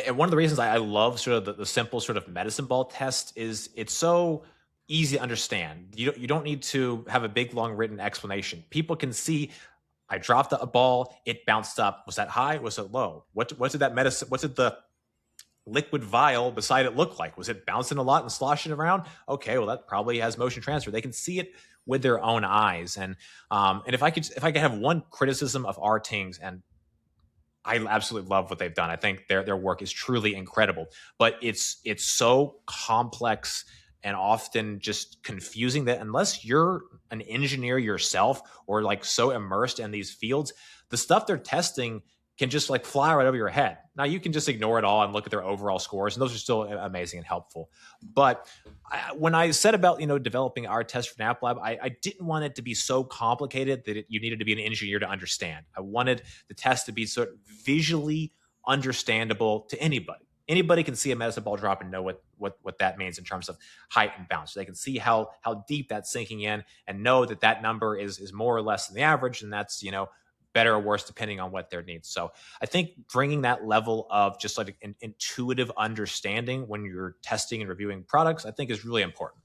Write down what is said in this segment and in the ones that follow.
And one of the reasons I love sort of the simple sort of medicine ball test is it's so easy to understand. You don't need to have a big long written explanation. People can see I dropped a ball, it bounced up. Was that high? Was it low? What did that medicine? What did the liquid vial beside it look like? Was it bouncing a lot and sloshing around? Okay, well that probably has motion transfer. They can see it with their own eyes. And if I could have one criticism of our teams, and I absolutely love what they've done. I think their work is truly incredible, but it's so complex and often just confusing that unless you're an engineer yourself or like so immersed in these fields, the stuff they're testing can just like fly right over your head. Now you can just ignore it all and look at their overall scores, and those are still amazing and helpful. But when I said about developing our test for Nap Lab, I didn't want it to be so complicated that you needed to be an engineer to understand. I wanted the test to be sort of visually understandable to anybody. Anybody can see a medicine ball drop and know what that means in terms of height and bounce. So they can see how deep that's sinking in and know that that number is more or less than the average, and that's better or worse depending on what their needs. So I think bringing that level of just like an intuitive understanding when you're testing and reviewing products, I think is really important.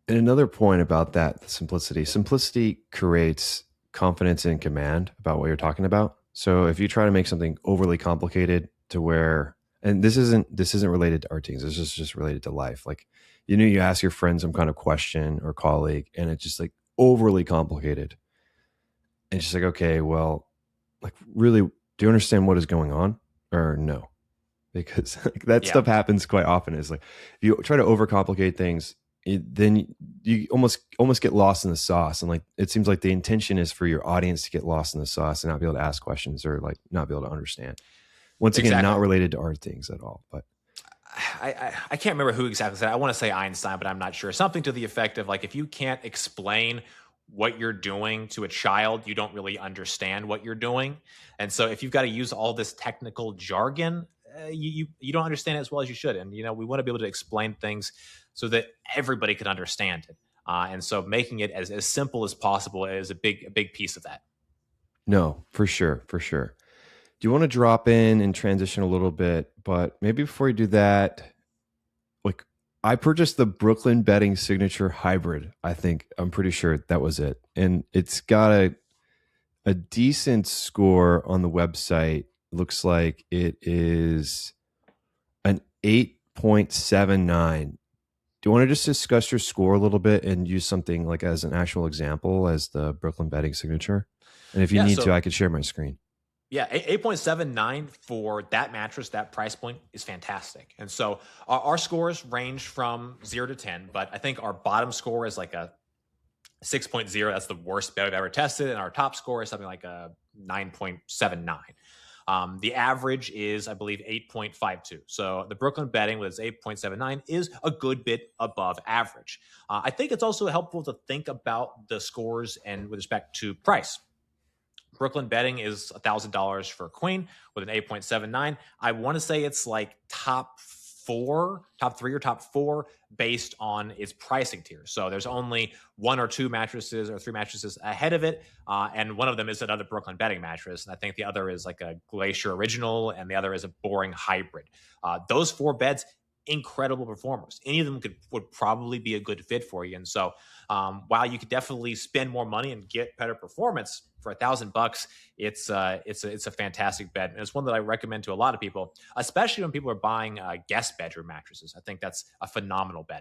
And another point about that, the simplicity creates confidence and command about what you're talking about. So if you try to make something overly complicated to where, and this isn't related to art teams, this is just related to life. Like, you ask your friend some kind of question or colleague, and it's just like overly complicated. And it's just like, okay, well, like, really, do you understand what is going on or no? Because like, that Yeah, stuff happens quite often. Is like, if you try to overcomplicate things, then you almost get lost in the sauce. And like, it seems like the intention is for your audience to get lost in the sauce and not be able to ask questions or like not be able to understand. Once again, not exactly. related to art things at all. But I can't remember who exactly said it. I want to say Einstein, but I'm not sure. Something to the effect of like, if you can't explain what you're doing to a child, you don't really understand what you're doing. And so if you've got to use all this technical jargon, you don't understand it as well as you should. And we want to be able to explain things so that everybody can understand it. And so making it as simple as possible is a big piece of that. no, for sure, for sure. Do you want to drop in and transition a little bit? But maybe before you do that, like, I purchased the Brooklyn Betting Signature Hybrid. I'm pretty sure that was it, and it's got a decent score on the website. Looks like it is an 8.79. Do you want to just discuss your score a little bit and use something like as an actual example as the Brooklyn Betting Signature? And if you Yeah. need to, So I could share my screen. yeah, 8.79 for that mattress, that price point is fantastic. And so our scores range from 0 to 10, but I think our bottom score is like a 6.0. That's the worst bet I've ever tested. And our top score is something like a 9.79. The average is, I believe, 8.52. So the Brooklyn betting with its 8.79 is a good bit above average. I think it's also helpful to think about the scores and with respect to price. Brooklyn betting is $1,000 for a queen with an 8.79. I want to say it's like top three or top four based on its pricing tier. So there's only one or two mattresses or three mattresses ahead of it. And one of them is another Brooklyn betting mattress. And I think the other is like a Glacier Original and the other is a Boring Hybrid. Those four beds, incredible performers. Any of them would probably be a good fit for you. And so while you could definitely spend more money and get better performance for $1,000, it's a fantastic bed, and it's one that I recommend to a lot of people, especially when people are buying guest bedroom mattresses. I think that's a phenomenal bed.